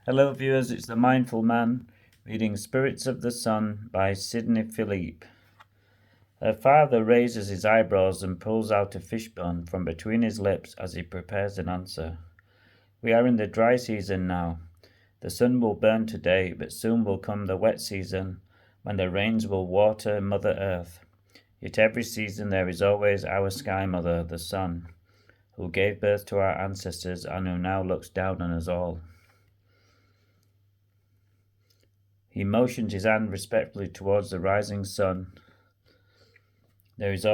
Hello, viewers. It's the Mindful Man reading Spirits of the Sun by Sidney Philippe. Her father raises his eyebrows and pulls out a fishbone from between his lips as he prepares an answer. We are in the dry season now. The sun will burn today, but soon will come the wet season when the rains will water Mother Earth. Yet every season there is always our Sky Mother, the Sun, who gave birth to our ancestors and who now looks down on us all. He motioned his hand respectfully towards the rising sun. There is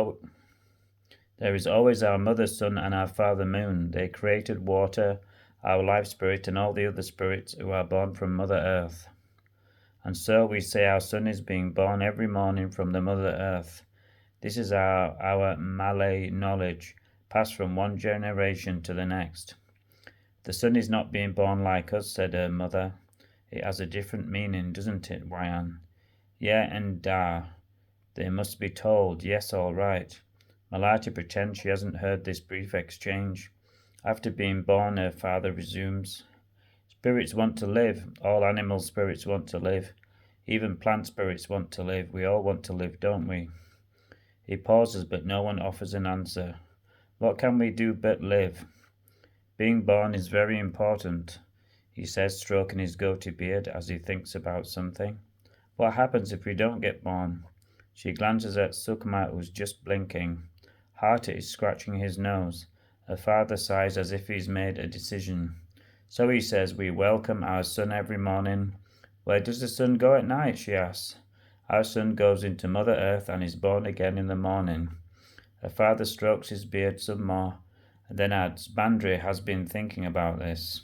always our mother sun and our father moon. They created water, our life spirit, and all the other spirits who are born from Mother Earth. And so we say our sun is being born every morning from the Mother Earth. This is our Malay knowledge, passed from one generation to the next. The sun is not being born like us, said her mother. It has a different meaning, doesn't it, Wayan? Yeah and da. They must be told. Yes, all right. Malati pretends she hasn't heard this brief exchange. After being born, her father resumes. Spirits want to live. All animal spirits want to live. Even plant spirits want to live. We all want to live, don't we? He pauses, but no one offers an answer. What can we do but live? Being born is very important, he says, stroking his goatee beard as he thinks about something. What happens if we don't get born? She glances at Sukma, who's just blinking. Harta is scratching his nose. Her father sighs as if he's made a decision. So he says, we welcome our sun every morning. Where does the sun go at night? She asks. Our sun goes into Mother Earth and is born again in the morning. Her father strokes his beard some more, and then adds, Bandri has been thinking about this.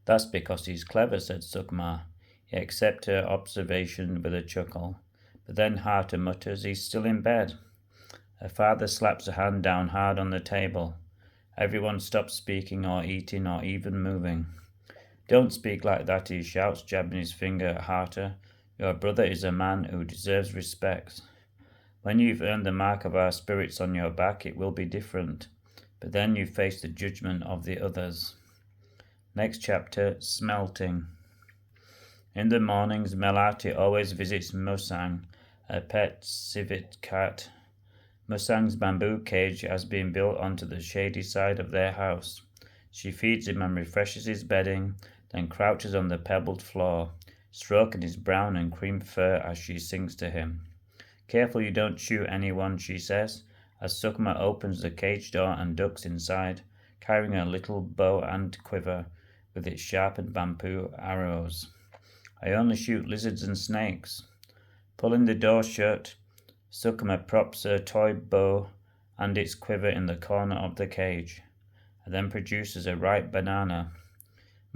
That's because he's clever, said Sukma. He accepts her observation with a chuckle. But then Harta mutters, he's still in bed. Her father slaps a hand down hard on the table. Everyone stops speaking or eating or even moving. Don't speak like that, he shouts, jabbing his finger at Harta. Your brother is a man who deserves respect. When you've earned the mark of our spirits on your back, it will be different. But then you face the judgment of the others. Next chapter, Smelting. In the mornings, Melati always visits Musang, a pet civet cat. Musang's bamboo cage has been built onto the shady side of their house. She feeds him and refreshes his bedding, then crouches on the pebbled floor, stroking his brown and cream fur as she sings to him. Careful you don't shoot anyone, she says, as Sukma opens the cage door and ducks inside, carrying a little bow and quiver with its sharpened bamboo arrows. I only shoot lizards and snakes. Pulling the door shut, Sukma props her toy bow and its quiver in the corner of the cage, and then produces a ripe banana.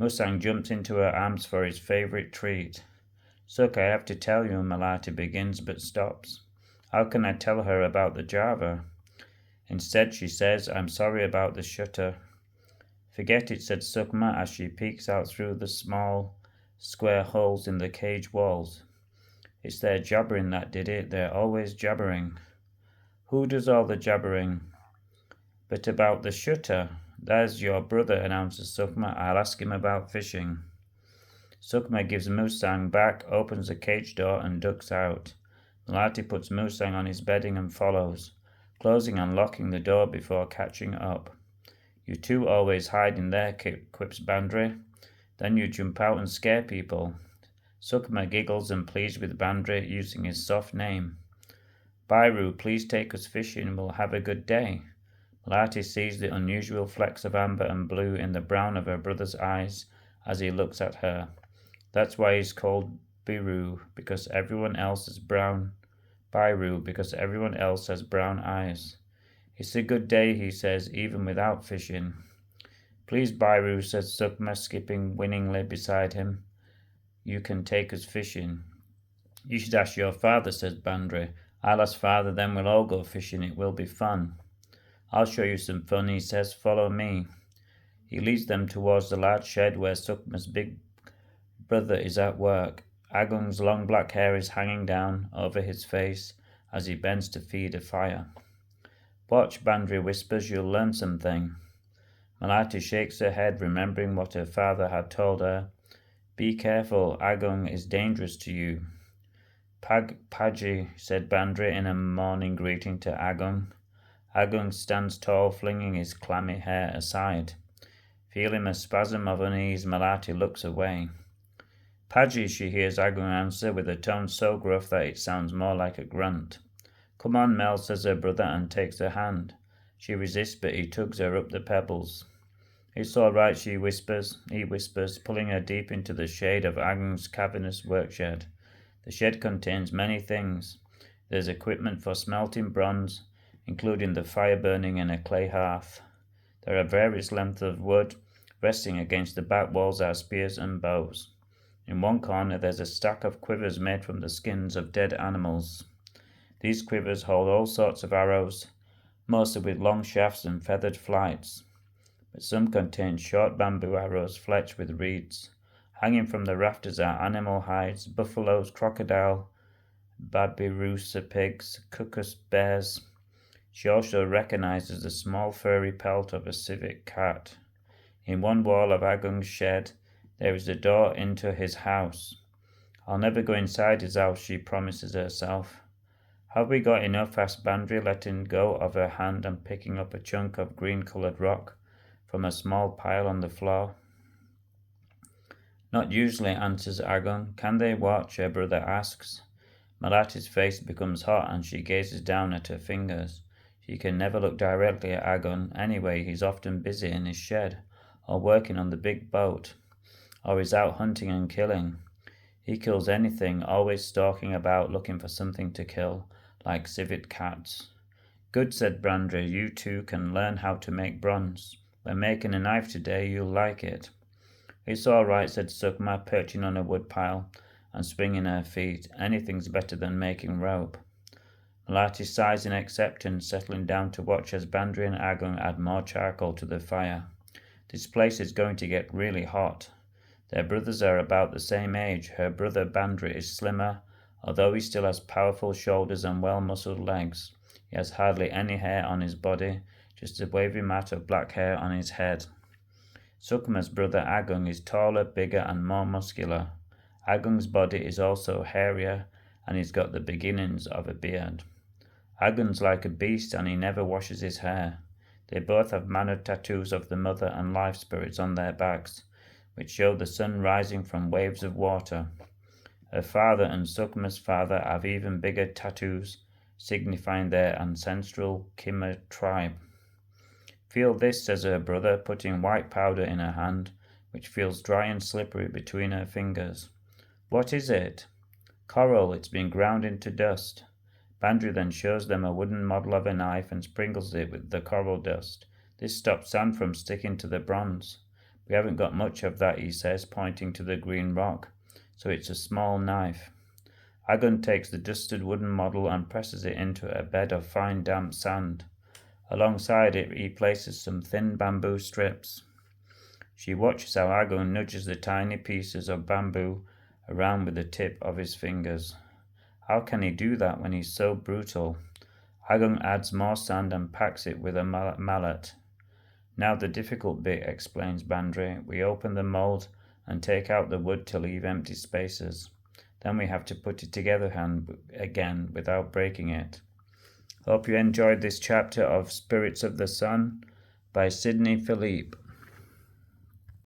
Musang jumps into her arms for his favorite treat. Suk, I have to tell you, Malati begins but stops. How can I tell her about the Java? Instead, she says, I'm sorry about the shutter. Forget it, said Sukma as she peeks out through the small, square holes in the cage walls. It's their jabbering that did it. They're always jabbering. Who does all the jabbering? But about the shutter. There's your brother, announces Sukma. I'll ask him about fishing. Sukma gives Musang back, opens the cage door and ducks out. Malati puts Musang on his bedding and follows, closing and locking the door before catching up. You two always hide in there, quips Bandri. Then you jump out and scare people. Sukma giggles and pleads with Bandri, using his soft name. Bairu, please take us fishing. We'll have a good day. Malati sees the unusual flecks of amber and blue in the brown of her brother's eyes as he looks at her. That's why he's called Biru, because everyone else is brown. Bairu, because everyone else has brown eyes. It's a good day, he says, even without fishing. Please, Bairu, says Sukma, skipping winningly beside him. You can take us fishing. You should ask your father, says Bandri. I'll ask father, then we'll all go fishing. It will be fun. I'll show you some fun, he says. Follow me. He leads them towards the large shed where Sukma's big brother is at work. Agung's long black hair is hanging down over his face as he bends to feed a fire. Watch, Bandri whispers, you'll learn something. Malati shakes her head, remembering what her father had told her, Be careful, Agung is dangerous to you. Paji, said Bandri in a morning greeting to Agung. Agung stands tall, flinging his clammy hair aside. Feeling a spasm of unease, Malati looks away. Paji, she hears Agung answer with a tone so gruff that it sounds more like a grunt. Come on, Mel, says her brother and takes her hand. She resists, but he tugs her up the pebbles. It's all right, he whispers, pulling her deep into the shade of Agung's cavernous workshed. The shed contains many things. There's equipment for smelting bronze, including the fire burning in a clay hearth. There are various lengths of wood. Resting against the back walls are spears and bows. In one corner there's a stack of quivers made from the skins of dead animals. These quivers hold all sorts of arrows, mostly with long shafts and feathered flights, but some contain short bamboo arrows fletched with reeds. Hanging from the rafters are animal hides, buffaloes, crocodile, babirusa pigs, cucus bears. She also recognizes the small furry pelt of a civet cat. In one wall of Agung's shed there is a door into his house. I'll never go inside his house, she promises herself. Have we got enough? Asked Bandri, letting go of her hand and picking up a chunk of green-coloured rock from a small pile on the floor. Not usually, answers Agung. Can they watch? Her brother asks. Malati's face becomes hot and she gazes down at her fingers. She can never look directly at Agung. Anyway, he's often busy in his shed, or working on the big boat, or is out hunting and killing. He kills anything, always stalking about looking for something to kill, like civet cats. Good, said Bandri, you two can learn how to make bronze. We're making a knife today, you'll like it. It's all right, said Sukma, perching on a woodpile and swinging her feet. Anything's better than making rope. Malati sighs in acceptance, settling down to watch as Bandri and Agung add more charcoal to the fire. This place is going to get really hot. Their brothers are about the same age. Her brother Bandri is slimmer, although he still has powerful shoulders and well-muscled legs. He has hardly any hair on his body, just a wavy mat of black hair on his head. Sukma's brother Agung is taller, bigger and more muscular. Agung's body is also hairier and he's got the beginnings of a beard. Agung's like a beast and he never washes his hair. They both have mannered tattoos of the mother and life spirits on their backs, which show the sun rising from waves of water. Her father and Sukma's father have even bigger tattoos, signifying their ancestral Khmer tribe. Feel this, says her brother, putting white powder in her hand, which feels dry and slippery between her fingers. What is it? Coral, it's been ground into dust. Bandri then shows them a wooden model of a knife and sprinkles it with the coral dust. This stops sand from sticking to the bronze. We haven't got much of that, he says, pointing to the green rock, so it's a small knife. Agung takes the dusted wooden model and presses it into a bed of fine damp sand. Alongside it he places some thin bamboo strips. She watches how Agung nudges the tiny pieces of bamboo around with the tip of his fingers. How can he do that when he's so brutal? Agung adds more sand and packs it with a mallet. Now the difficult bit, explains Bandri. We open the mould and take out the wood to leave empty spaces. Then we have to put it together again without breaking it. Hope you enjoyed this chapter of Spirits of the Sun by Sidney Philippe.